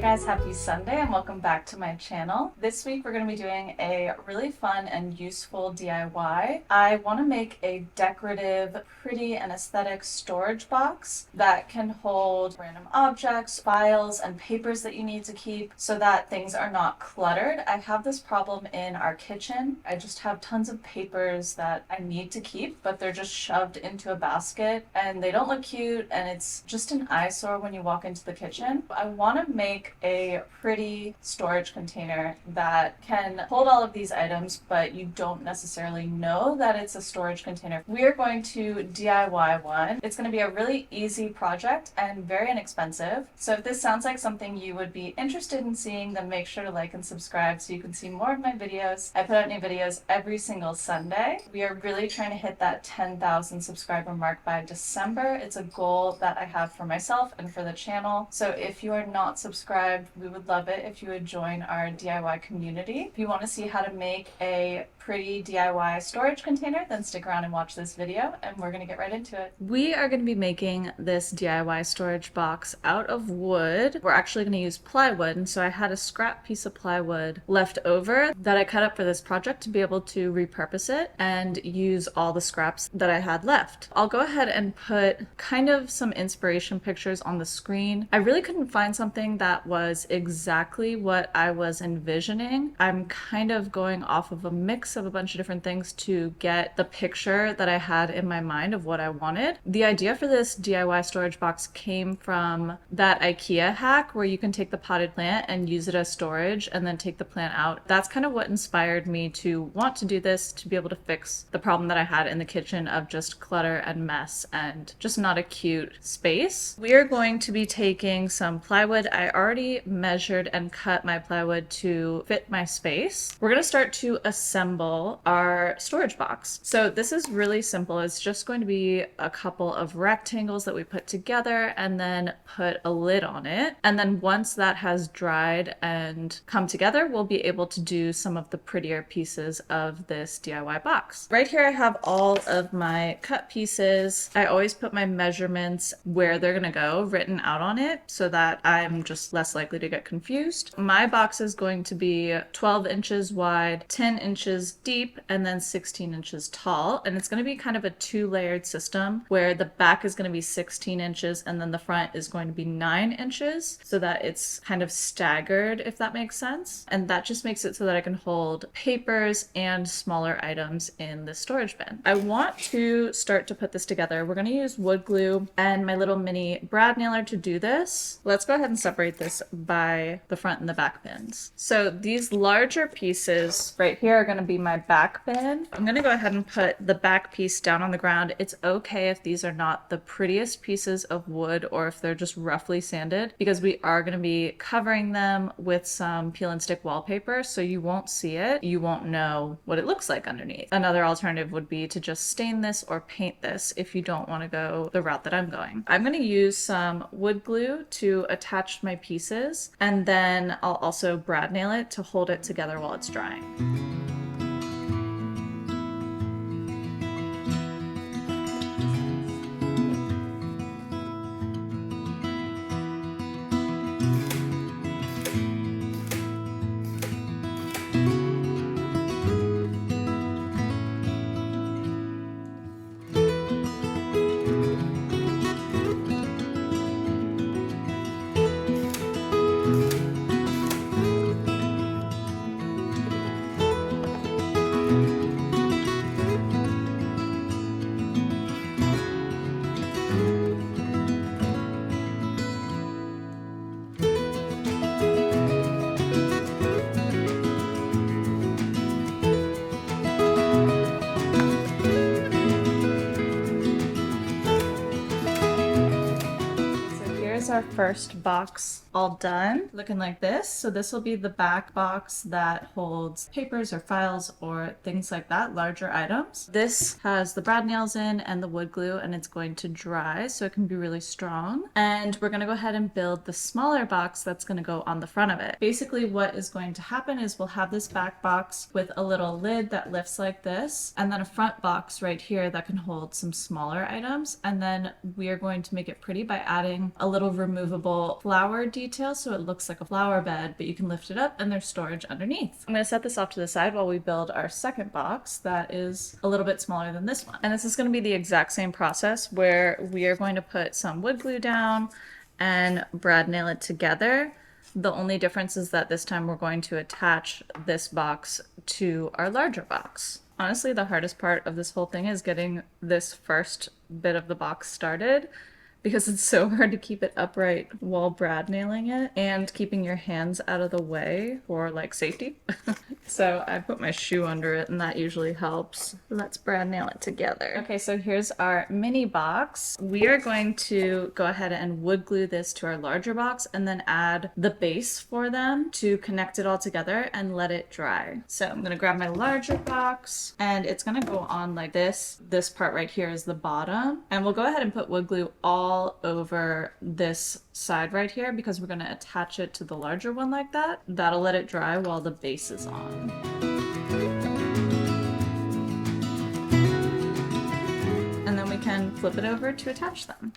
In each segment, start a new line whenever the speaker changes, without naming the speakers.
guys, happy Sunday and welcome back to my channel. This week we're going to be doing a really fun and useful DIY. I want to make a decorative, pretty and aesthetic storage box that can hold random objects, files, and papers that you need to keep so that things are not cluttered. I have this problem in our kitchen. I just have tons of papers that I need to keep, but they're just shoved into a basket and they don't look cute and it's just an eyesore when you walk into the kitchen. I want to make a pretty storage container that can hold all of these items, but you don't necessarily know that it's a storage container. We are going to DIY one. It's going to be a really easy project and very inexpensive. So if this sounds like something you would be interested in seeing, then make sure to like and subscribe so you can see more of my videos. I put out new videos every single Sunday. We are really trying to hit that 10,000 subscriber mark by December. It's a goal that I have for myself and for the channel. So if you are not subscribed, we would love it if you would join our DIY community. If you want to see how to make a pretty DIY storage container, then stick around and watch this video and we're going to get right into it. We are going to be making this DIY storage box out of wood. We're actually going to use plywood, and so I had a scrap piece of plywood left over that I cut up for this project to be able to repurpose it and use all the scraps that I had left. I'll go ahead and put kind of some inspiration pictures on the screen. I really couldn't find something that was exactly what I was envisioning. I'm kind of going off of a mix of a bunch of different things to get the picture that I had in my mind of what I wanted. The idea for this DIY storage box came from that IKEA hack where you can take the potted plant and use it as storage and then take the plant out. That's kind of what inspired me to want to do this, to be able to fix the problem that I had in the kitchen of just clutter and mess and just not a cute space. We are going to be taking some plywood. I already measured and cut my plywood to fit my space. We're going to start to assemble our storage box. So this is really simple. It's just going to be a couple of rectangles that we put together and then put a lid on it. And then once that has dried and come together, we'll be able to do some of the prettier pieces of this DIY box. Right here I have all of my cut pieces. I always put my measurements where they're gonna go written out on it so that I'm just less likely to get confused. My box is going to be 12 inches wide, 10 inches deep, and then 16 inches tall. And it's going to be kind of a two-layered system where the back is going to be 16 inches and then the front is going to be 9 inches so that it's kind of staggered, if that makes sense. And that just makes it so that I can hold papers and smaller items in the storage bin. I want to start to put this together. We're going to use wood glue and my little mini brad nailer to do this. Let's go ahead and separate this by the front and the back bins. So these larger pieces right here are going to be my back bin. I'm going to go ahead and put the back piece down on the ground. It's okay if these are not the prettiest pieces of wood or if they're just roughly sanded, because we are going to be covering them with some peel and stick wallpaper, so you won't see it. You won't know what it looks like underneath. Another alternative would be to just stain this or paint this if you don't want to go the route that I'm going. I'm going to use some wood glue to attach my pieces, and then I'll also brad nail it to hold it together while it's drying. Our first box all done, looking like this. So this will be the back box that holds papers or files or things like that, larger items. This has the brad nails in and the wood glue, and it's going to dry so it can be really strong. And we're going to go ahead and build the smaller box that's going to go on the front of it. Basically what is going to happen is we'll have this back box with a little lid that lifts like this, and then a front box right here that can hold some smaller items. And then we are going to make it pretty by adding a little removable flower detail so it looks like a flower bed, but you can lift it up and there's storage underneath. I'm going to set this off to the side while we build our second box that is a little bit smaller than this one. And this is going to be the exact same process where we are going to put some wood glue down and brad nail it together. The only difference is that this time we're going to attach this box to our larger box. Honestly, the hardest part of this whole thing is getting this first bit of the box started, because it's so hard to keep it upright while brad nailing it and keeping your hands out of the way for like safety. So I put my shoe under it and that usually helps. Let's brad nail it together. Okay, so here's our mini box. We are going to go ahead and wood glue this to our larger box and then add the base for them to connect it all together and let it dry. So I'm gonna grab my larger box and it's gonna go on like this. This part right here is the bottom, and we'll go ahead and put wood glue all over this side right here because we're going to attach it to the larger one like that. That'll let it dry while the base is on. And then we can flip it over to attach them.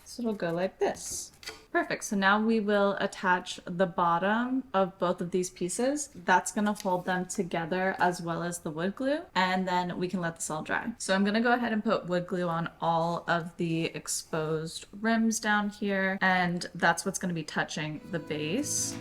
So it'll go like this. Perfect. So now we will attach the bottom of both of these pieces. That's going to hold them together as well as the wood glue, and then we can let this all dry. So I'm going to go ahead and put wood glue on all of the exposed rims down here, and that's what's going to be touching the base.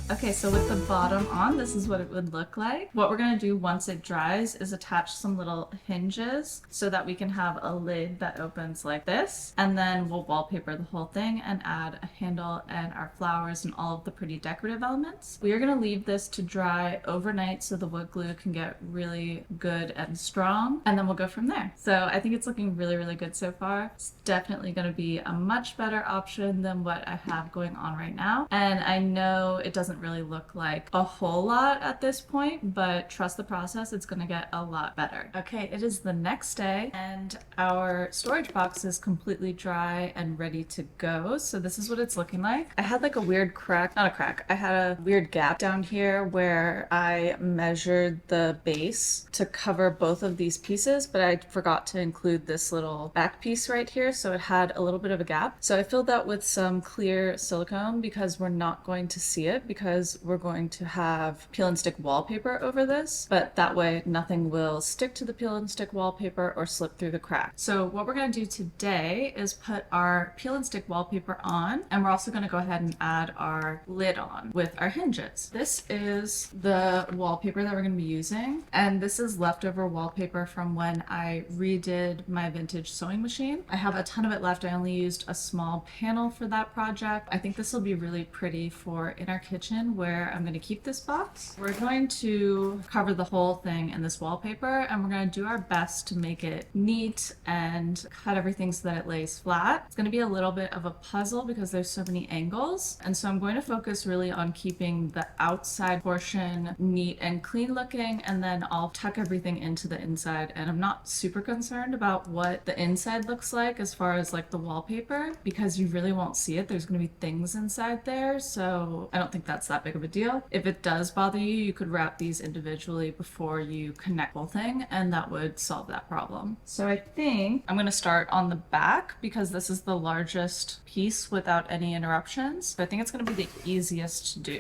Okay, so with the bottom on, this is what it would look like. What we're gonna do once it dries is attach some little hinges so that we can have a lid that opens like this. And then we'll wallpaper the whole thing and add a handle and our flowers and all of the pretty decorative elements. We are gonna leave this to dry overnight so the wood glue can get really good and strong. And then we'll go from there. So I think it's looking really, really good so far. It's definitely gonna be a much better option than what I have going on right now. And I know it doesn't really look like a whole lot at this point, but trust the process, it's gonna get a lot better. Okay, it is the next day and our storage box is completely dry and ready to go. So this is what it's looking like. I had like a weird crack, not a crack, I had a weird gap down here where I measured the base to cover both of these pieces, but I forgot to include this little back piece right here, so it had a little bit of a gap. So I filled that with some clear silicone because we're not going to see it because we're going to have peel and stick wallpaper over this, but that way nothing will stick to the peel and stick wallpaper or slip through the crack. So what we're going to do today is put our peel and stick wallpaper on, and we're also going to go ahead and add our lid on with our hinges. This is the wallpaper that we're going to be using, and this is leftover wallpaper from when I redid my vintage sewing machine. I have a ton of it left. I only used a small panel for that project. I think this will be really pretty for in our kitchen where I'm going to keep this box. We're going to cover the whole thing in this wallpaper, and we're going to do our best to make it neat and cut everything so that it lays flat. It's going to be a little bit of a puzzle because there's so many angles, and so I'm going to focus really on keeping the outside portion neat and clean looking, and then I'll tuck everything into the inside. And I'm not super concerned about what the inside looks like as far as like the wallpaper, because you really won't see it. There's going to be things inside there, so I don't think that's that big of a deal. If it does bother you, you could wrap these individually before you connect the whole thing, and that would solve that problem. So I think I'm going to start on the back because this is the largest piece without any interruptions. So I think it's going to be the easiest to do.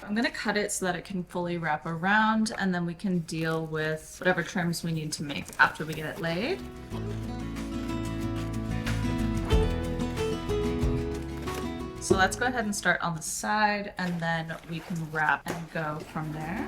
I'm going to cut it so that it can fully wrap around, and then we can deal with whatever trims we need to make after we get it laid. So let's go ahead and start on the side, and then we can wrap and go from there.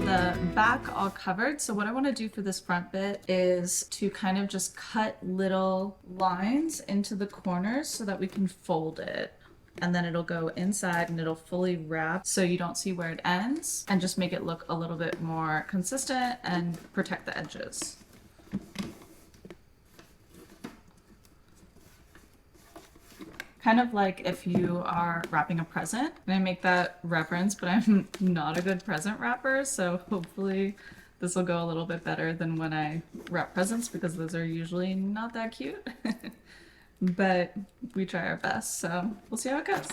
The back all covered. So what I want to do for this front bit is to kind of just cut little lines into the corners so that we can fold it, and then it'll go inside and it'll fully wrap so you don't see where it ends, and just make it look a little bit more consistent and protect the edges. kind of like if you are wrapping a present. And I make that reference, but I'm not a good present wrapper, so hopefully this will go a little bit better than when I wrap presents, because those are usually not that cute. But we try our best, so we'll see how it goes.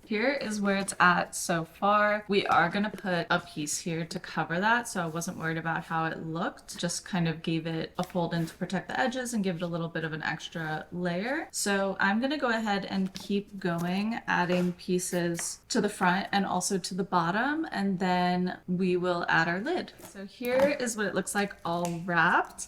Here is where it's at so far. We are gonna put a piece here to cover that, so I wasn't worried about how it looked. Just kind of gave it a fold in to protect the edges and give it a little bit of an extra layer. So I'm gonna go ahead and keep going, adding pieces to the front and also to the bottom, and then we will add our lid. So here is what it looks like all wrapped.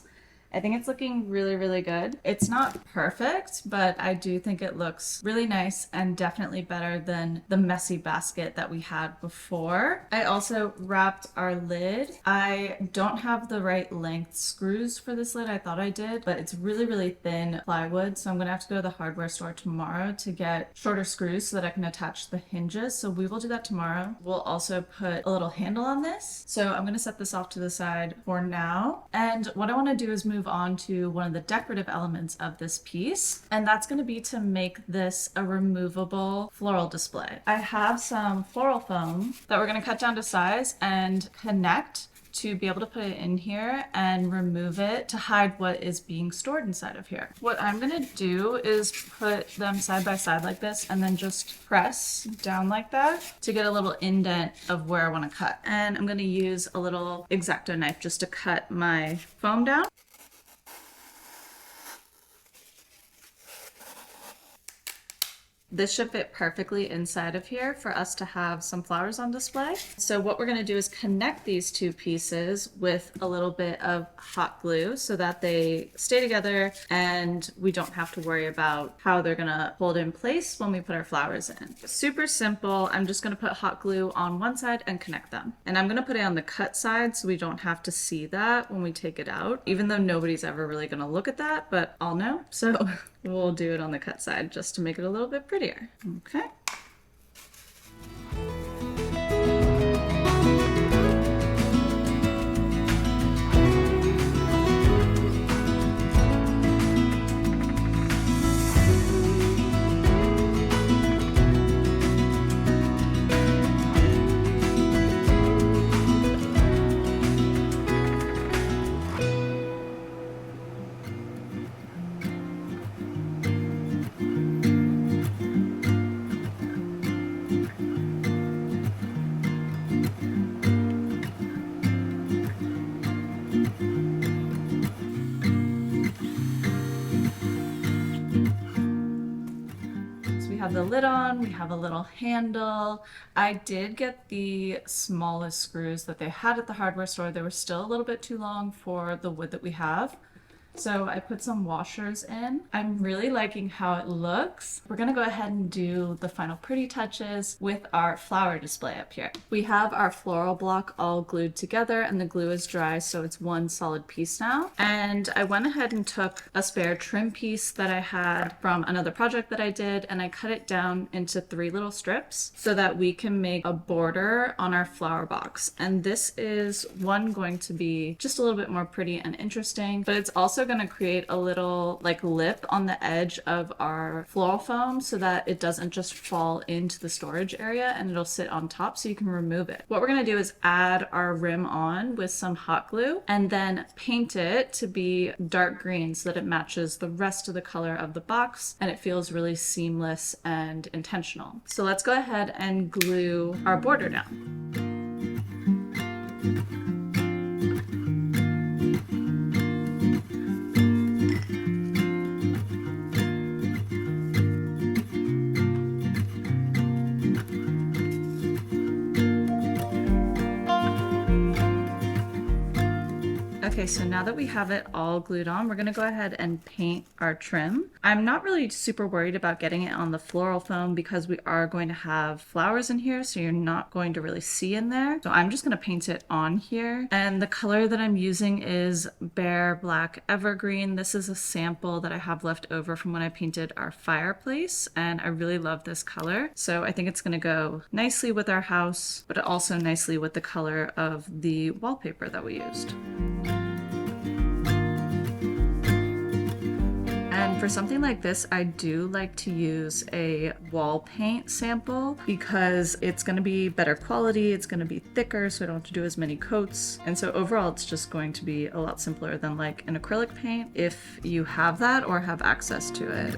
I think it's looking really, really good. It's not perfect, but I do think it looks really nice and definitely better than the messy basket that we had before. I also wrapped our lid. I don't have the right length screws for this lid. I thought I did, but it's really, really thin plywood. So I'm gonna have to go to the hardware store tomorrow to get shorter screws so that I can attach the hinges. So we will do that tomorrow. We'll also put a little handle on this. So I'm gonna set this off to the side for now. And what I wanna do is move on to one of the decorative elements of this piece, and that's going to be to make this a removable floral display. I have some floral foam that we're going to cut down to size and connect to be able to put it in here and remove it to hide what is being stored inside of here. What I'm gonna do is put them side by side like this and then just press down like that to get a little indent of where I want to cut. And I'm gonna use a little X-Acto knife just to cut my foam down. This should fit perfectly inside of here for us to have some flowers on display. So what we're going to do is connect these two pieces with a little bit of hot glue so that they stay together and we don't have to worry about how they're going to hold in place when we put our flowers in. Super simple. I'm just going to put hot glue on one side and connect them. And I'm going to put it on the cut side so we don't have to see that when we take it out, even though nobody's ever really going to look at that, but I'll know. So we'll do it on the cut side just to make it a little bit prettier. Okay. Have the lid on, we have a little handle. I did get the smallest screws that they had at the hardware store. They were still a little bit too long for the wood that we have. So I put some washers in. I'm really liking how it looks. We're gonna go ahead and do the final pretty touches with our flower display up here. We have our floral block all glued together and the glue is dry, so it's one solid piece now. And I went ahead and took a spare trim piece that I had from another project that I did, and I cut it down into 3 little strips so that we can make a border on our flower box. And this is one going to be just a little bit more pretty and interesting, but it's also going to create a little like lip on the edge of our floral foam so that it doesn't just fall into the storage area and it'll sit on top so you can remove it. What we're going to do is add our rim on with some hot glue and then paint it to be dark green so that it matches the rest of the color of the box and it feels really seamless and intentional. So let's go ahead and glue our border down. Okay, so now that we have it all glued on, we're gonna go ahead and paint our trim. I'm not really super worried about getting it on the floral foam because we are going to have flowers in here, so you're not going to really see in there. So I'm just gonna paint it on here. And the color that I'm using is Bare Black Evergreen. This is a sample that I have left over from when I painted our fireplace, and I really love this color. So I think it's gonna go nicely with our house, but also nicely with the color of the wallpaper that we used. And for something like this, I do like to use a wall paint sample because it's going to be better quality, it's going to be thicker, so I don't have to do as many coats. And so overall, it's just going to be a lot simpler than like an acrylic paint if you have that or have access to it.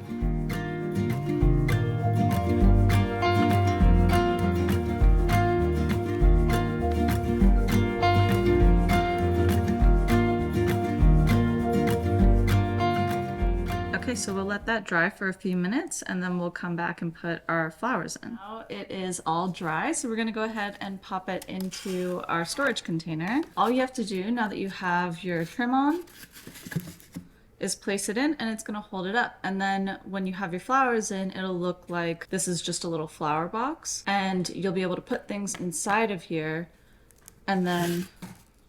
Okay, so we'll let that dry for a few minutes and then we'll come back and put our flowers in. Now it is all dry, so we're gonna go ahead and pop it into our storage container. All you have to do now that you have your trim on is place it in and it's gonna hold it up. And then when you have your flowers in, it'll look like this is just a little flower box and you'll be able to put things inside of here and then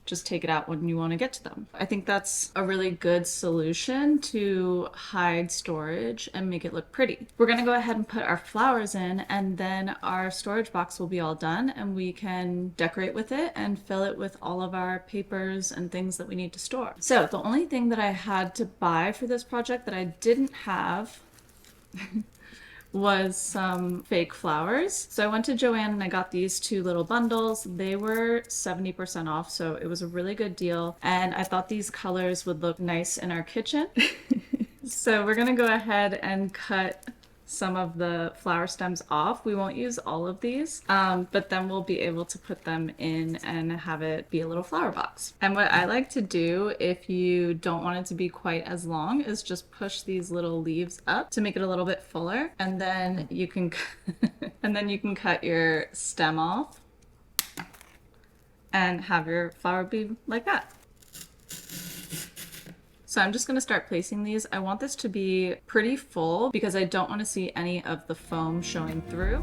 just take it out when you want to get to them. I think that's a really good solution to hide storage and make it look pretty. We're going to go ahead and put our flowers in and then our storage box will be all done and we can decorate with it and fill it with all of our papers and things that we need to store. So the only thing that I had to buy for this project that I didn't have was some fake flowers. So I went to Joann and I got these two little bundles. They were 70% off, so it was a really good deal. And I thought these colors would look nice in our kitchen. So we're gonna go ahead and cut some of the flower stems off. We won't use all of these, but then we'll be able to put them in and have it be a little flower box. And what I like to do if you don't want it to be quite as long is just push these little leaves up to make it a little bit fuller, and then you can and then you can cut your stem off and have your flower be like that. So I'm just going to start placing these. I want this to be pretty full because I don't want to see any of the foam showing through.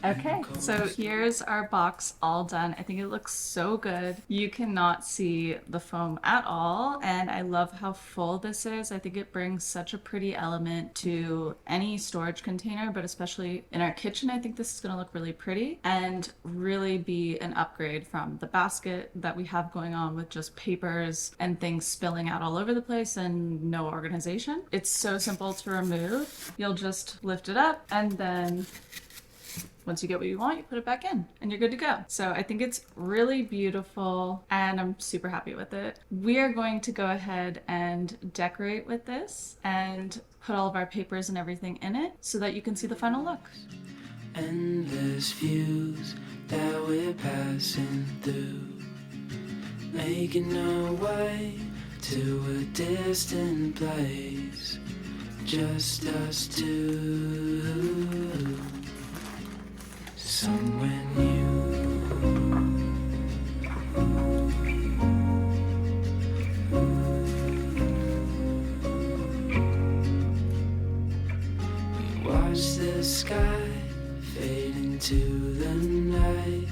Okay, so here's our box all done. I think it looks so good. You cannot see the foam at all, and I love how full this is. I think it brings such a pretty element to any storage container, but especially in our kitchen, I think this is gonna look really pretty and really be an upgrade from the basket that we have going on with just papers and things spilling out all over the place and no organization. It's so simple to remove. You'll just lift it up and then once you get what you want, you put it back in and you're good to go. So I think it's really beautiful and I'm super happy with it. We are going to go ahead and decorate with this and put all of our papers and everything in it so that you can see the final look.
Endless views that we're passing through, making our way to a distant place, just us two. Somewhere new. We watch the sky fade into the night.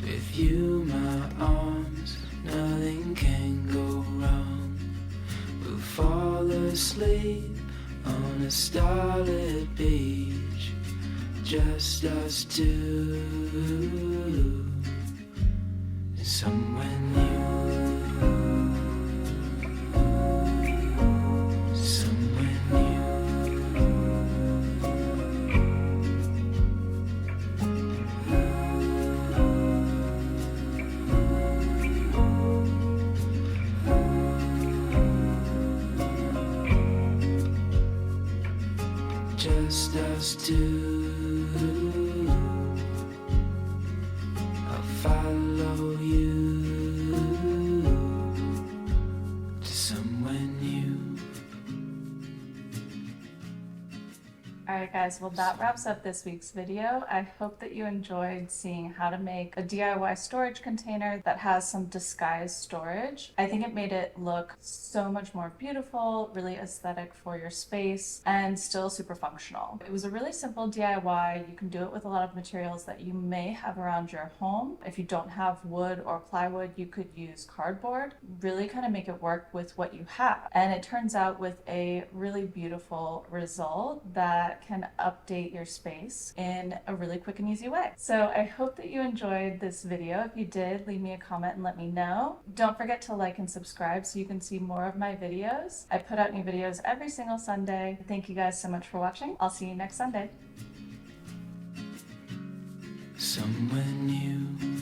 With you, my arms, nothing can go wrong. We'll fall asleep on a starlit beach, just us two, somewhere new, somewhere new. just us two. I'll follow you to somewhere new.
Alright guys, well that wraps up this week's video. I hope that you enjoyed seeing how to make a DIY storage container that has some disguised storage. I think it made it look so much more beautiful, really aesthetic for your space, and still super functional. It was a really simple DIY. You can do it with a lot of materials that you may have around your home. If you don't have wood or plywood, you could use cardboard. Really kind of make it work with what you have. And it turns out with a really beautiful result that can update your space in a really quick and easy way. So I hope that you enjoyed this video. If you did, leave me a comment and let me know. Don't forget to like and subscribe so you can see more of my videos. I put out new videos every single Sunday. Thank you guys so much for watching. I'll see you next Sunday.
Somewhere new.